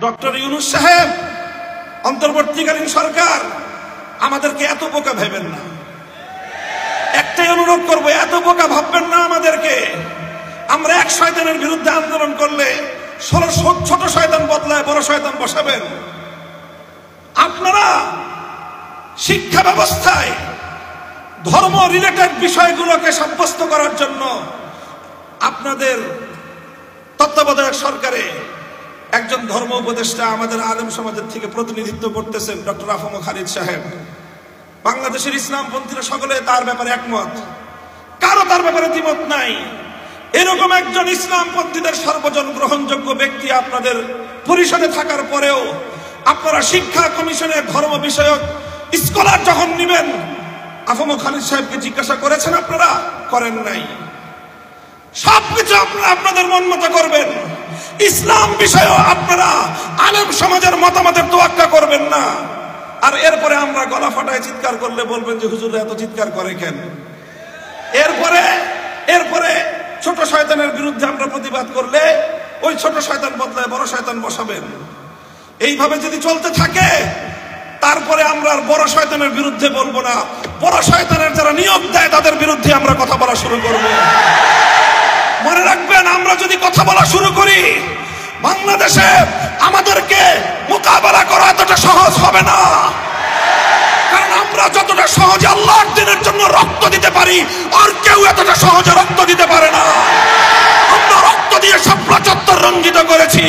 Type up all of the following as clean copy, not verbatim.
Doctor Yunus সাহেব, অন্তর্বর্তীকালীন সরকার আমাদেরকে এত বোকা ভেবেন না। একটাই অনুরোধ করবো, এত বোকা ভাববেন না আমাদেরকে। আমরা এক শয়তানের বিরুদ্ধে আন্দোলন করলে 16 ছোট শয়তান বদলায় বড় শয়তান বসাবেন। আপনারা শিক্ষা ব্যবস্থায় ধর্ম রিলেটেড বিষয়গুলোকে সাব্যস্ত করার জন্য আপনাদের তত্ত্বাবধায়ক সরকারে একজন ধর্ম উপদেষ্টা আমাদের আলেম সমাজের থেকে প্রতিনিধিত্ব করতেছেন, ডক্টর আফম খালিদ সাহেব। বাংলাদেশের ইসলামপন্থীরা সকলে তার ব্যাপারে একমত, কারো তার ব্যাপারে দ্বিমত নাই। এরকম একজন ইসলামপন্থীদের সর্বজন গ্রহণযোগ্য ব্যক্তি আপনাদের পরিষদে থাকার পরেও আপনারা শিক্ষা কমিশনে ধর্ম বিষয়ক স্কলার যখন নেবেন, আফম খালিদ সাহেবকে জিজ্ঞাসা করেছেন? আপনারা করেন নাই। সবকিছু আপনারা আপনাদের মন মতো করবেন, ইসলাম বিষয়েও আপনারা আলেম সমাজের মতামতের তোয়াক্কা করবেন না। আর এরপরে আমরা গলা ফাটায় চিৎকার করলে বলবেন যে হুজুর এত চিৎকার করে কেন? এরপরে ছোট শয়তানের বিরুদ্ধে আমরা প্রতিবাদ করলে ওই ছোট শয়তান বদলায় বড় শয়তান বসাবেন। এইভাবে যদি চলতে থাকে তারপরে আমরা আর বড় শয়তানের বিরুদ্ধে বলবো না, বড় শয়তানের যারা নিয়োগ দেয় তাদের বিরুদ্ধে আমরা কথা বলা শুরু করব। মনে রাখবেন, আমরা যদি কথা বলা শুরু করি বাংলাদেশে আমাদেরকে মোকাবেলা করা এতটা সহজ হবে না। কারণ আমরা যতটা সহজে আল্লাহর দ্বীনের জন্য রক্ত দিতে পারি আর কেউ এতটা সহজে রক্ত দিতে পারে না। আমরা রক্ত দিয়ে শাপলা চত্বর রঞ্জিত করেছি,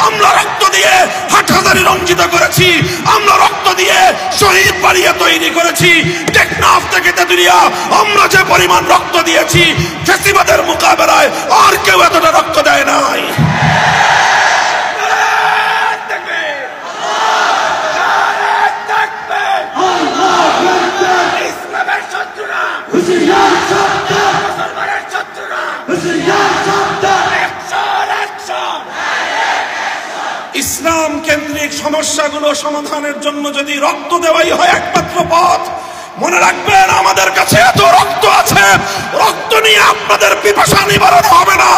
আমরা রক্ত দিয়ে হাটহাজারী রঞ্জিত করেছি, আমরা রক্ত দিয়ে শহীদ বাড়িয়ে তৈরি করেছি। টেকনাফ থেকে তেতুলিয়া আমরা যে পরিমাণ রক্ত দিয়েছি ফ্যাসিবাদের মোকাবেলায় আর কেউ এতটা রক্ত দেয় নাই। ইসলাম কেন্দ্রিক সমস্যাগুলো সমাধানের জন্য যদি রক্ত দেওয়াই হয় একমাত্র পথ, মনে রাখবেন আমাদের কাছে এত রক্ত আছে, রক্ত নিয়ে আপনাদের পিপাসা নিবারণ হবে না।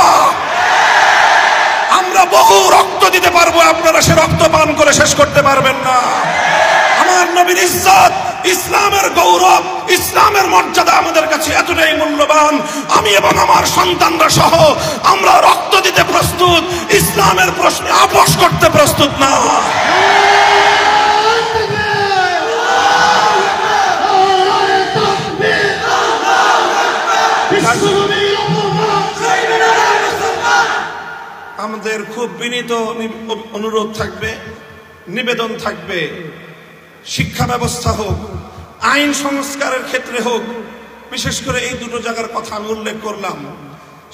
আমরা বহু রক্ত দিতে পারবো, আপনারা সে রক্ত পান করে শেষ করতে পারবেন না। আমার নবীর ইজ্জত, ইসলামের গৌরব, ইসলামের মর্যাদা আমাদের কাছে এতটাই মূল্যবান, আমি এবং আমার সন্তানরা সহ আমরা রক্ত দিতে প্রস্তুত, ইসলামের প্রশ্নে আপোষ করতে প্রস্তুত না। আমাদের খুব বিনীত অনুরোধ থাকবে, নিবেদন থাকবে, শিক্ষা ব্যবস্থা হোক, আইন সংস্কারের ক্ষেত্রে হোক, বিশেষ করে এই দুটো জায়গার কথা আমি উল্লেখ করলাম।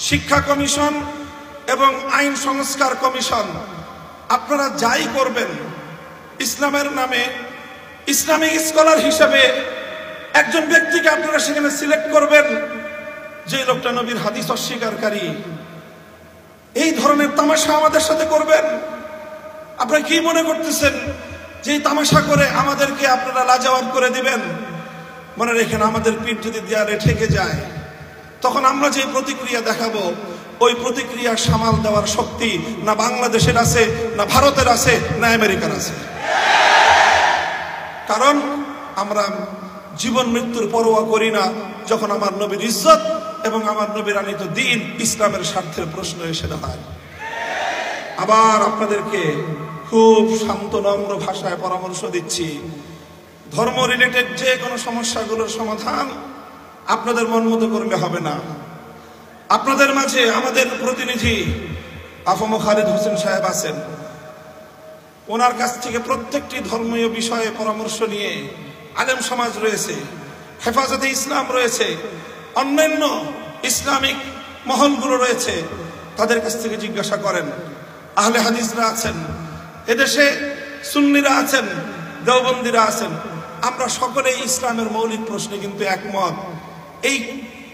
শিক্ষা কমিশন এবং আইন সংস্কার কমিশন, আপনারা যাই করবেন ইসলামের নামে ইসলামিক স্কলার হিসেবে একজন ব্যক্তিকে আপনারা সেখানে সিলেক্ট করবেন যে লোকটা নবীর হাদিস অস্বীকারী। এই ধরনের তামাশা আমাদের সাথে করবেন? আপনারা কি মনে করতেছেন যে তামাশা করে আমাদেরকে আপনারা লাজবাব করে দিবেন? মনে রেখেন, আমাদের পিঠ যদি দেয়ালে ঠেকে যায় তখন আমরা যে প্রতিক্রিয়া দেখাবো ওই প্রতিক্রিয়া সামাল দেওয়ার শক্তি না বাংলাদেশের আছে, না ভারতের আছে, না আমেরিকার আছে। কারণ আমরা জীবন মৃত্যুর পরোয়া করি না যখন আমার নবীর ইজ্জত এবং আমার নবীর আনিত দ্বীন ইসলামের স্বার্থের প্রশ্ন এসে দাঁড়ায়। আবার আপনাদেরকে খুব শান্ত নম্র ভাষায় পরামর্শ দিচ্ছি, ধর্ম রিলেটেড যে কোনো সমস্যাগুলোর সমাধান আপনাদের মন মতো করলে হবে না। আপনাদের মাঝে আমাদের প্রতিনিধি আফম খালিদ হোসেন সাহেব আছেন, ওনার কাছ থেকে প্রত্যেকটি ধর্মীয় বিষয়ে পরামর্শ নিয়ে আলেম সমাজ রয়েছে, হেফাজতে ইসলাম রয়েছে, অন্যান্য ইসলামিক মহলগুলো রয়েছে, তাদের কাছ থেকে জিজ্ঞাসা করেন। আহলে হাদিসরা আছেন, এদেশে সুন্নিরা আছেন, দেওবন্দিরা আছেন, আমরা সকলেই ইসলামের মৌলিক প্রশ্নে কিন্তু একমত।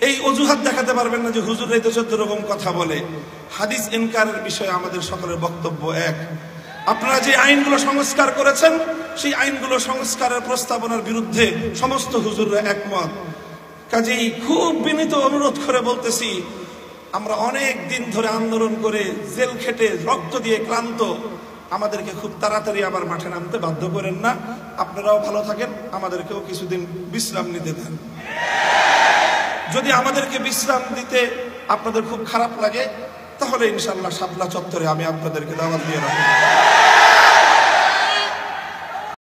এই অজুহাত দেখাতে পারবেন না যে হুজুর এই তো 14 রকম কথা বলে। হাদিস ইনকারের বিষয়ে আমাদের সকলের বক্তব্য এক। আপনারা যে আইনগুলো সংস্কার করেছেন সেই আইনগুলো সংস্কারের প্রস্তাবনার বিরুদ্ধে সমস্ত হুজুররা একমত। কাজেই খুব বিনীত অনুরোধ করে বলতেছি, আমরা অনেক দিন ধরে আন্দোলন করে জেল খেটে রক্ত দিয়ে ক্লান্ত, আমাদেরকে খুব তাড়াতাড়ি আবার মাঠে নামতে বাধ্য করেন না। আপনারাও ভালো থাকেন, আমাদেরকেও কিছুদিন বিশ্রাম নিতে দেন। যদি আমাদেরকে বিশ্রাম দিতে আপনাদের খুব খারাপ লাগে, তাহলে ইনশাআল্লাহ শাপলা চত্বরে আমি আপনাদেরকে দাওয়াত দিয়ে রাখবো।